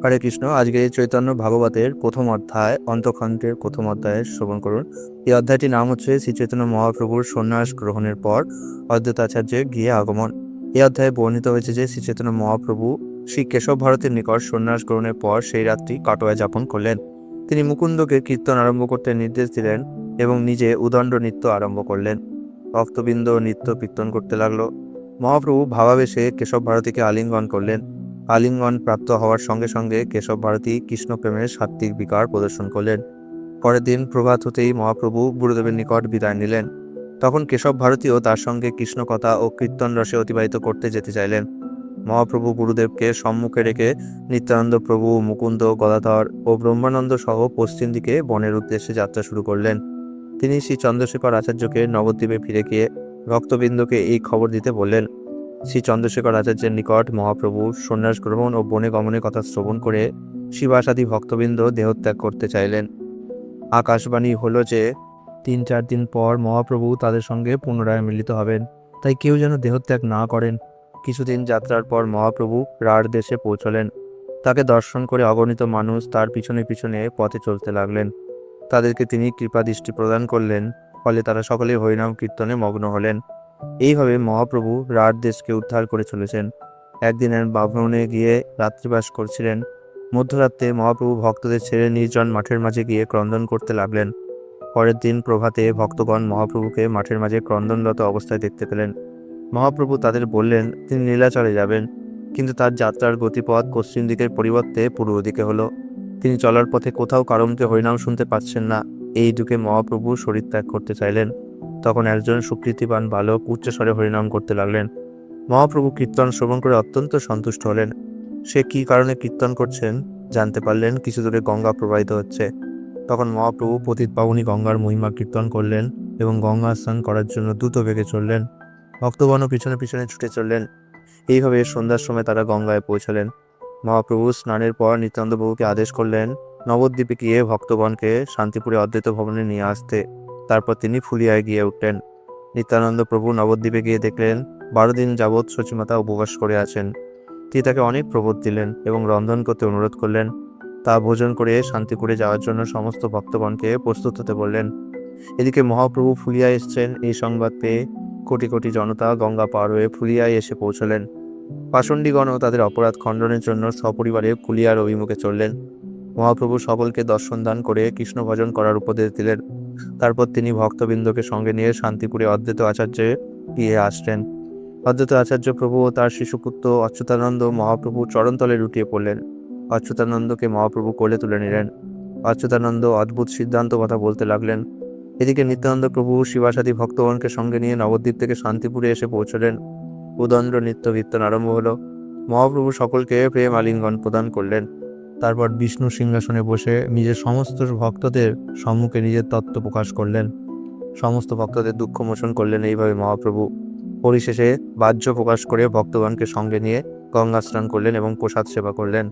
হরে কৃষ্ণ। আজকে চৈতন্য ভাগবতের প্রথম অধ্যায় অন্তখণ্ডের প্রথম অধ্যায়ে শ্রবণ করুন। এই অধ্যায়টির নাম হচ্ছে শ্রী চৈতন্য মহাপ্রভুর সন্ন্যাস গ্রহণের পর অদ্বৈতাচার্যের গৃহে আগমন। এই অধ্যায়ে বর্ণিত হয়েছে যে শ্রী চৈতন্য মহাপ্রভু শ্রী কেশব ভারতীর নিকট সন্ন্যাস গ্রহণের পর সেই রাত্রি কাটোয়ায় যাপন করলেন। তিনি মুকুন্দকে কীর্তন আরম্ভ করতে নির্দেশ দিলেন এবং নিজে উদণ্ড নৃত্য আরম্ভ করলেন। ভক্তবৃন্দ নৃত্য কীর্তন করতে লাগলো। মহাপ্রভু ভাবাবেশে কেশব ভারতীকে আলিঙ্গন করলেন। আলিঙ্গন প্রাপ্ত হওয়ার সঙ্গে সঙ্গে কেশব ভারতী কৃষ্ণপ্রেমের সাত্ত্বিক বিকার প্রদর্শন করলেন। পরের দিন প্রভাত হতেই মহাপ্রভু গুরুদেবের নিকট বিদায় নিলেন। তখন কেশব ভারতীও তার সঙ্গে কৃষ্ণ কথা ও কীর্তন রসে অতিবাহিত করতে যেতে চাইলেন। মহাপ্রভু গুরুদেবকে সম্মুখে রেখে নিত্যানন্দ প্রভু, মুকুন্দ, গদাধর ও ব্রহ্মানন্দ সহ পশ্চিম দিকে বনের উদ্দেশ্যে যাত্রা শুরু করলেন। তিনি শ্রী চন্দ্রশেখর আচার্যকে নবদ্বীপে ফিরে গিয়ে ভক্তবৃন্দকে এই খবর দিতে বললেন। শ্রী চন্দ্রশেখর আচার্যের নিকট মহাপ্রভু সন্ন্যাস গ্রহণ ও বনে গমনের কথা শ্রবণ করে শিবাসাদি ভক্তবৃন্দ দেহত্যাগ করতে চাইলেন। আকাশবাণী হলো যে 3-4 দিন পর মহাপ্রভু তাদের সঙ্গে পুনরায় মিলিত হবেন, তাই কেউ যেন দেহত্যাগ না করেন। কিছুদিন যাত্রার পর মহাপ্রভু রাঢ় দেশে পৌঁছলেন। তাকে দর্শন করে অগণিত মানুষ তার পিছনে পিছনে পথে চলতে লাগলেন। তাদেরকে তিনি কৃপাদৃষ্টি প্রদান করলেন, ফলে তারা সকলে হরিনাম কীর্তনে মগ্ন হলেন। এইভাবে মহাপ্রভু রাঢ় দেশকে উদ্ধার করে চলেছেন। একদিনের ভ্রমণে গিয়ে রাত্রিবাস করছিলেন। মধ্যরাত্রে মহাপ্রভু ভক্তদের ছেড়ে নির্জন মাঠের মাঝে গিয়ে ক্রন্দন করতে লাগলেন। পরের দিন প্রভাতে ভক্তগণ মহাপ্রভুকে মাঠের মাঝে ক্রন্দনরত অবস্থায় দেখতে পেলেন। মহাপ্রভু তাদের বললেন তিনি নীলাচলে যাবেন, কিন্তু তার যাত্রার গতিপথ পশ্চিম দিকের পরিবর্তে পূর্ব দিকে হলো। তিনি চলার পথে কোথাও কারো মুখে হরিনাম শুনতে পাচ্ছেন না। এই দুঃখে মহাপ্রভু শরীর ত্যাগ করতে চাইলেন। তখন একজন সুকৃতিবান বালক উচ্চস্বরে হরিনাম করতে লাগলেন। মহাপ্রভু কীর্তন শ্রবণ করে অত্যন্ত সন্তুষ্ট হলেন। সে কী কারণে কীর্তন করছেন জানতে পারলেন। কিছু দূরে গঙ্গা প্রবাহিত হচ্ছে। তখন মহাপ্রভু পতিত পাবনী গঙ্গার মহিমা কীর্তন করলেন এবং গঙ্গা স্নান করার জন্য দ্রুত বেগে চললেন। ভক্তগণও পিছনে পিছনে ছুটে চললেন। এইভাবে সন্ধ্যার সময় তারা গঙ্গায় পৌঁছলেন। মহাপ্রভু স্নানের পর নিত্যানন্দ প্রভুকে আদেশ করলেন নবদ্বীপে গিয়ে ভক্তগণকে শান্তিপুরে অদ্বৈত ভবনে নিয়ে আসতে। তারপর তিনি ফুলিয়ায় গিয়ে উঠলেন। নিত্যানন্দ প্রভু নবদ্বীপে গিয়ে দেখলেন 12 দিন যাবৎ সচিমাতা উপবাস করে আছেন। তিনি তাকে অনেক প্রবোধ দিলেন এবং রন্ধন করতে অনুরোধ করলেন। তা ভোজন করে শান্তিপুরে যাওয়ার জন্য সমস্ত ভক্তগণকে প্রস্তুত হতে বললেন। এদিকে মহাপ্রভু ফুলিয়ায় এসেছেন এই সংবাদ পেয়ে কোটি কোটি জনতা গঙ্গা পার হয়ে ফুলিয়ায় এসে পৌঁছলেন। পাষণ্ডীগণও তাদের অপরাধ খণ্ডনের জন্য সপরিবারে ফুলিয়ার অভিমুখে চললেন। মহাপ্রভু সকলকে দর্শন দান করে কৃষ্ণ ভজন করার উপদেশ দিলেন। তারপর তিনি ভক্তবৃন্দকে সঙ্গে নিয়ে শান্তিপুরে অদ্বৈত আচার্যে গিয়ে আসলেন। অদ্বৈত আচার্য প্রভু ও তার শিশুপুত্র অচ্যুতানন্দ মহাপ্রভু চরণতলে লুটিয়ে পড়লেন। অচ্যুতানন্দকে মহাপ্রভু কোলে তুলে নিলেন। অচ্যুতানন্দ অদ্ভুত সিদ্ধান্ত কথা বলতে লাগলেন। এদিকে নিত্যানন্দ প্রভু শিবাসাদি ভক্তগণকে সঙ্গে নিয়ে নবদ্বীপ থেকে শান্তিপুরে এসে পৌঁছলেন। উদণ্ড নৃত্য কীর্তন আরম্ভ হলো। মহাপ্রভু সকলকে প্রেম আলিঙ্গন প্রদান করলেন। তারপর বিষ্ণু সিংহাসনে বসে নিজের সমস্ত ভক্তদের সম্মুখে নিজের তত্ত্ব প্রকাশ করলেন। সমস্ত ভক্তদের দুঃখ মোচন করলেন। এইভাবে মহাপ্রভু পরিশেষে বাহ্য প্রকাশ করে ভক্তগণকে সঙ্গে নিয়ে গঙ্গা স্নান করলেন এবং প্রসাদ সেবা করলেন।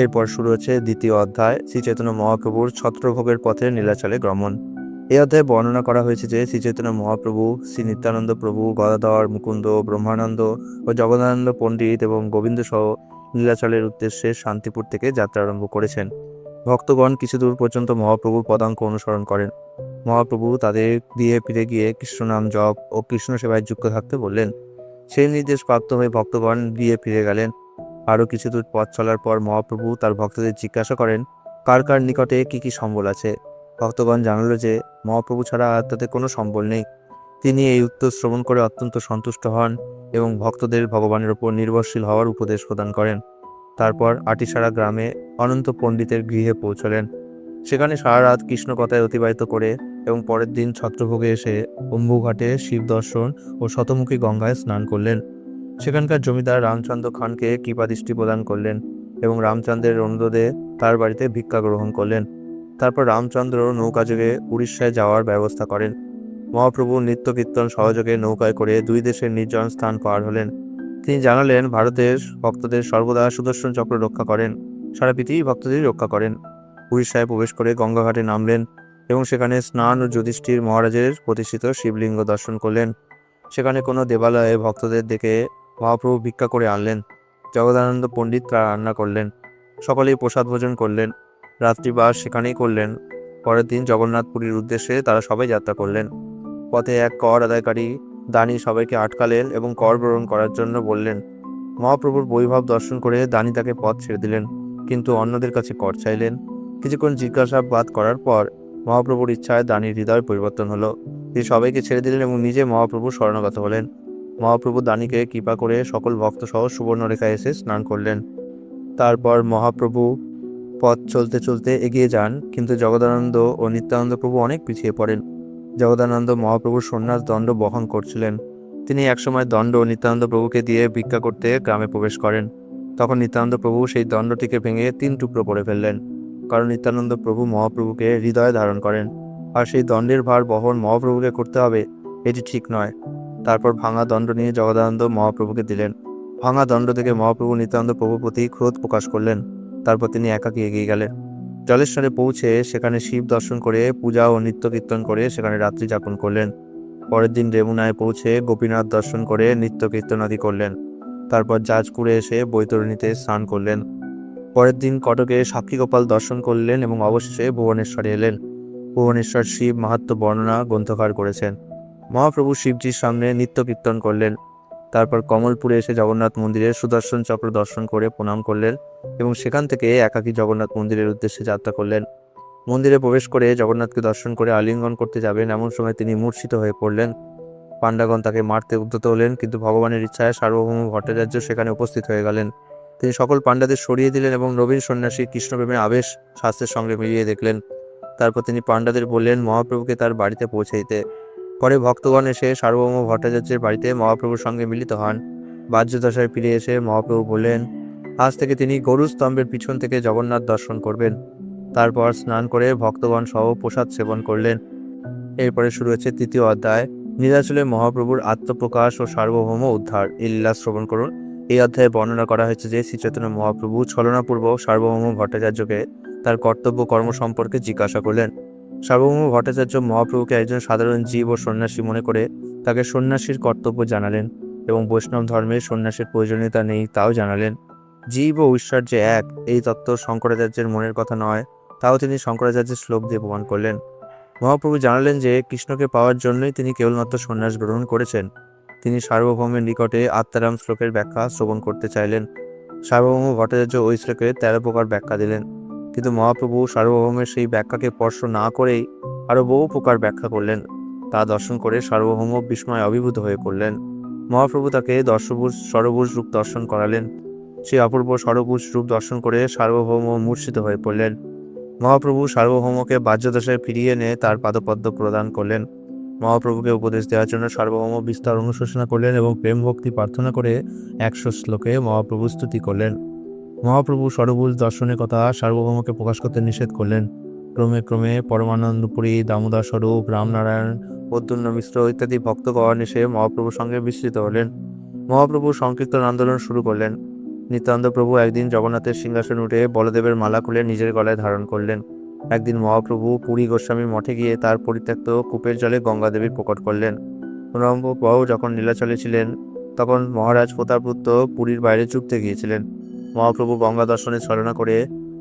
এরপর শুরু হচ্ছে দ্বিতীয় অধ্যায়, শ্রী চৈতন্য মহাপ্রভুর ছত্রভোগের পথে নীলাচলে গমন। এই অধ্যায়ে বর্ণনা করা হয়েছে যে শ্রী চৈতন্য মহাপ্রভু শ্রী নিত্যানন্দ প্রভু, গদাধর, মুকুন্দ, ব্রহ্মানন্দ ও জগদানন্দ পণ্ডিত এবং গোবিন্দ সহ নীলাচলের উদ্দেশ্যে শান্তিপুর থেকে যাত্রা আরম্ভ করেছেন। ভক্তগণ কিছু দূর পর্যন্ত মহাপ্রভুর পদাঙ্ক অনুসরণ করেন। মহাপ্রভু তাদের দিয়ে ফিরে গিয়ে কৃষ্ণনাম জপ ও কৃষ্ণ সেবায় যুক্ত থাকতে বললেন। সেই নির্দেশ প্রাপ্ত হয়ে ভক্তগণ দিয়ে ফিরে গেলেন। আরও কিছু দূর পথ চলার পর মহাপ্রভু তার ভক্তদের জিজ্ঞাসা করেন কার কার নিকটে কি কি সম্বল আছে। ভক্তগণ জানালো যে মহাপ্রভু ছাড়া আর তাদের কোনো সম্বল নেই। তিনি এই উত্তর শ্রবণ করে অত্যন্ত সন্তুষ্ট হন এবং ভক্তদের ভগবানের উপর নির্ভরশীল হওয়ার উপদেশ প্রদান করেন। তারপর আটিসারা গ্রামে অনন্ত পণ্ডিতের গৃহে পৌঁছলেন। সেখানে সারা রাত কৃষ্ণ কথায় অতিবাহিত করে এবং পরের দিন ছত্রভোগে এসে অম্বুঘাটে শিব দর্শন ও শতমুখী গঙ্গায় স্নান করলেন। সেখানকার জমিদার রামচন্দ্র খানকে কৃপাদৃষ্টি প্রদান করলেন এবং রামচন্দ্রের অনুরোধে তার বাড়িতে ভিক্ষা গ্রহণ করলেন। তারপর রামচন্দ্র নৌকাযোগে উড়িষ্যায় যাওয়ার ব্যবস্থা করেন। মহাপ্রভু নিত্য কীর্তন সহযোগে নৌকায় করে 2 দেশের নির্জন স্থান পার হলেন। তিনি জানালেন ভারতের ভক্তদের সর্বদা সুদর্শন চক্র রক্ষা করেন, সারা পৃথিবী ভক্তদের রক্ষা করেন। উড়িষ্যায় প্রবেশ করে গঙ্গাঘাটে নামলেন এবং সেখানে স্নান ও যুধিষ্ঠির মহারাজের প্রতিষ্ঠিত শিবলিঙ্গ দর্শন করলেন। সেখানে কোনো দেবালয়ে ভক্তদের দেখে মহাপ্রভু ভিক্ষা করে আনলেন। জগদানন্দ পণ্ডিত তা রান্না করলেন। সকলেই প্রসাদ ভোজন করলেন। রাত্রিবাস সেখানেই করলেন। পরের দিন জগন্নাথপুরীর উদ্দেশ্যে তারা সবাই যাত্রা করলেন। পথে এক কর আদায়কারী দানি সবাইকে আটকালেন এবং কর গ্রহণ করার জন্য বললেন। মহাপ্রভুর বৈভব দর্শন করে দানি তাকে পথ ছেড়ে দিলেন, কিন্তু অন্যদের কাছে কর চাইলেন। কিছুক্ষণ জিজ্ঞাসাবাদ করার পর মহাপ্রভুর ইচ্ছায় দানির হৃদয় পরিবর্তন হলো। তিনি সবাইকে ছেড়ে দিলেন এবং নিজে মহাপ্রভুর শরণাগত হলেন। মহাপ্রভু দানিকে কৃপা করে সকল ভক্ত সহ সুবর্ণরেখায় এসে স্নান করলেন। তারপর মহাপ্রভু পথ চলতে চলতে এগিয়ে যান, কিন্তু জগদানন্দ ও নিত্যানন্দ প্রভু অনেক পিছিয়ে পড়েন। জগদানন্দ মহাপ্রভুর সন্ন্যাস দণ্ড বহন করছিলেন। তিনি একসময় দণ্ড নিত্যানন্দ প্রভুকে দিয়ে ভিক্ষা করতে গ্রামে প্রবেশ করেন। তখন নিত্যানন্দ প্রভু সেই দণ্ডটিকে ভেঙে 3 টুকরো করে ফেললেন, কারণ নিত্যানন্দ প্রভু মহাপ্রভুকে হৃদয়ে ধারণ করেন, আর সেই দণ্ডের ভার বহন মহাপ্রভুকে করতে হবে, এটি ঠিক নয়। তারপর ভাঙা দণ্ড নিয়ে জগদানন্দ মহাপ্রভুকে দিলেন। ভাঙা দণ্ড থেকে মহাপ্রভু নিত্যানন্দ প্রভুর প্রতি ক্রোধ প্রকাশ করলেন। তারপর তিনি একাকী এগিয়ে গেলেন। জলেশ্বরে পৌঁছে সেখানে শিব দর্শন করে পূজা ও নিত্য কীর্তন করে সেখানে রাত্রি যাপন করলেন। পরের দিন রেমুনায় পৌঁছে গোপীনাথ দর্শন করে নিত্য কীর্তন আদি করলেন। তারপর জাজপুরে এসে বৈতরণীতে স্নান করলেন। পরের দিন কটকে সাক্ষীগোপাল দর্শন করলেন এবং অবশেষে ভুবনেশ্বরে এলেন। ভুবনেশ্বর শিব মাহাত্ম্য বর্ণনা গ্রন্থকার করেছেন। মহাপ্রভু শিবজির সামনে নিত্য কীর্তন করলেন। তারপর কমলপুরে এসে জগন্নাথ মন্দিরে সুদর্শন চক্র দর্শন করে প্রণাম করলেন এবং সেখান থেকে একাকী জগন্নাথ মন্দিরের উদ্দেশ্যে যাত্রা করলেন। মন্দিরে প্রবেশ করে জগন্নাথকে দর্শন করে আলিঙ্গন করতে যাবেন, এমন সময় তিনি মূর্ছিত হয়ে পড়লেন। পাণ্ডাগণ তাকে মারতে উদ্যত হলেন, কিন্তু ভগবানের ইচ্ছায় সার্বভৌম ভট্টাচার্য সেখানে উপস্থিত হয়ে গেলেন। তিনি সকল পাণ্ডাদের সরিয়ে দিলেন এবং নবীন সন্ন্যাসী কৃষ্ণপ্রেমের আবেশ শাস্ত্রের সঙ্গে মিলিয়ে দেখলেন। তারপর তিনি পাণ্ডাদের বললেন মহাপ্রভুকে তার বাড়িতে পৌঁছে দিতে। পরে ভক্তগণ এসে সার্বভৌম ভট্টাচার্যের বাড়িতে মহাপ্রভুর সঙ্গে মিলিত হন। বাহ্যদশায় ফিরে এসে মহাপ্রভু বললেন আজ থেকে তিনি গরু স্তম্ভের পিছন থেকে জগন্নাথ দর্শন করবেন। তারপর স্নান করে ভক্তগণ সহ প্রসাদ সেবন করলেন। এরপরে শুরু হচ্ছে 3য় অধ্যায়, নীলাচলে মহাপ্রভুর আত্মপ্রকাশ ও সার্বভৌম উদ্ধার। এই লীলা শ্রবণ করুন। এই অধ্যায়ে বর্ণনা করা হয়েছে যে শ্রী চৈতন্য মহাপ্রভু ছলনাপূর্বক সার্বভৌম ভট্টাচার্যকে তার কর্তব্য কর্ম সম্পর্কে জিজ্ঞাসা করলেন। সার্বভৌম ভট্টাচার্য মহাপ্রভুকে একজন সাধারণ জীব ও সন্ন্যাসী মনে করে তাকে সন্ন্যাসীর কর্তব্য জানালেন এবং বৈষ্ণব ধর্মে সন্ন্যাসীর প্রয়োজনীয়তা নেই তাও জানালেন। জীব ও ঈশ্বর যে এক, এই তত্ত্ব শঙ্করাচার্যের মনের কথা নয়, তাও তিনি শঙ্করাচার্যের শ্লোক দিয়ে প্রমাণ করলেন। মহাপ্রভু জানালেন যে কৃষ্ণকে পাওয়ার জন্যই তিনি কেবলমাত্র সন্ন্যাস গ্রহণ করেছেন। তিনি সার্বভৌমের নিকটে আত্মারাম শ্লোকের ব্যাখ্যা শ্রবণ করতে চাইলেন। সার্বভৌম ভট্টাচার্য ওই শ্লোকে 13 প্রকার ব্যাখ্যা দিলেন, কিন্তু মহাপ্রভু সার্বভৌমের সেই ব্যাখ্যাকে স্পর্শ না করেই আরও বহু প্রকার ব্যাখ্যা করলেন। তা দর্শন করে সার্বভৌম বিস্ময়ে অভিভূত হয়ে পড়লেন। মহাপ্রভু তাকে দশভুজ ষড়ভুজ রূপ দর্শন করালেন। সেই অপূর্ব ষড়ভুজ রূপ দর্শন করে সার্বভৌম মূর্ছিত হয়ে পড়লেন। মহাপ্রভু সার্বভৌমকে বাহ্যদশায় ফিরিয়ে এনে তার পাদপদ্ম প্রদান করলেন। মহাপ্রভুকে উপদেশ দেওয়ার জন্য সার্বভৌম বিস্তার অনুশোচনা করলেন এবং প্রেম ভক্তি প্রার্থনা করে 100 শ্লোকে মহাপ্রভু স্তুতি করলেন। মহাপ্রভু ষড়ভুজ দর্শনের কথা সার্বভৌমকে প্রকাশ করতে নিষেধ করলেন। ক্রমে ক্রমে পরমানন্দপুরী, দামোদর স্বরূপ, রামনারায়ণ, প্রদ্যুম্ন মিশ্র ইত্যাদি ভক্তগণ এসে মহাপ্রভুর সঙ্গে মিশ্রিত হলেন। মহাপ্রভু সংকীর্তন আন্দোলন শুরু করলেন। নিত্যানন্দ প্রভু একদিন জগন্নাথের সিংহাসন উঠে বলদেবের মালা খুলে নিজের গলায় ধারণ করলেন। একদিন মহাপ্রভু পুরী গোস্বামীর মঠে গিয়ে তার পরিত্যক্ত কূপের জলে গঙ্গাদেবীর প্রকট করলেন। প্রভু যখন নীলাচলে ছিলেন তখন মহারাজ প্রতাপপুত্র পুরীর বাইরে চুপতে গিয়েছিলেন। মহাপ্রভু গঙ্গা দর্শনে ছলনা করে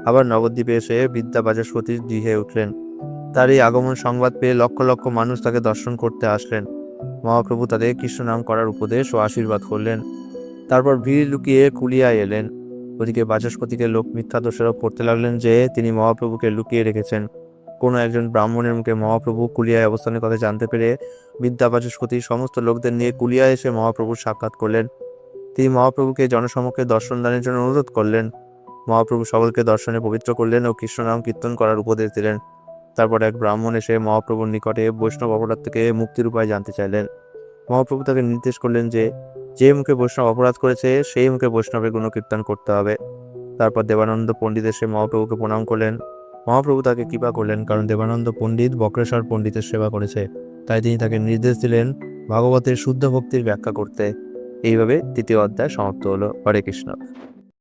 আবার নবদ্বীপে এসে বিদ্যাবাচস্পতির গৃহে উঠলেন। তার এই আগমন সংবাদ পেয়ে লক্ষ লক্ষ মানুষ তাকে দর্শন করতে আসলেন। মহাপ্রভু তাদের কৃষ্ণ নাম করার উপদেশ ও আশীর্বাদ করলেন। তারপর ভিড় লুকিয়ে কুলিয়ায় এলেন। ওদিকে বাচস্পতিকে লোক মিথ্যা দোষারোপ করতে লাগলেন যে তিনি মহাপ্রভুকে লুকিয়ে রেখেছেন। কোনো একজন ব্রাহ্মণের মুখে মহাপ্রভু কুলিয়ায় অবস্থানের কথা জানতে পেরে বিদ্যা বাচস্পতি সমস্ত লোকদের নিয়ে কুলিয়ায় এসে মহাপ্রভুর সাক্ষাৎ করলেন। তিনি মহাপ্রভুকে জনসমক্ষে দর্শন দানের জন্য অনুরোধ করলেন। মহাপ্রভু সকলকে দর্শনে পবিত্র করলেন ও কৃষ্ণনাম কীর্তন করার উপদেশ দিলেন। তারপর এক ব্রাহ্মণ এসে মহাপ্রভুর নিকটে বৈষ্ণব অপরাধ থেকে মুক্তির উপায় জানতে চাইলেন। মহাপ্রভু তাকে নির্দেশ করলেন যে যে মুখে বৈষ্ণব অপরাধ করেছে সেই মুখে বৈষ্ণবের গুণকীর্তন করতে হবে। তারপর দেবানন্দ পণ্ডিত এসে মহাপ্রভুকে প্রণাম করলেন। মহাপ্রভু তাকে কৃপা করলেন, কারণ দেবানন্দ পণ্ডিত বক্রেশ্বর পণ্ডিতের সেবা করেছে, তাই তিনি তাকে নির্দেশ দিলেন ভাগবতের শুদ্ধ ভক্তির ব্যাখ্যা করতে। এইভাবে 3য় অধ্যায় সমাপ্ত হলো। হরে কৃষ্ণ।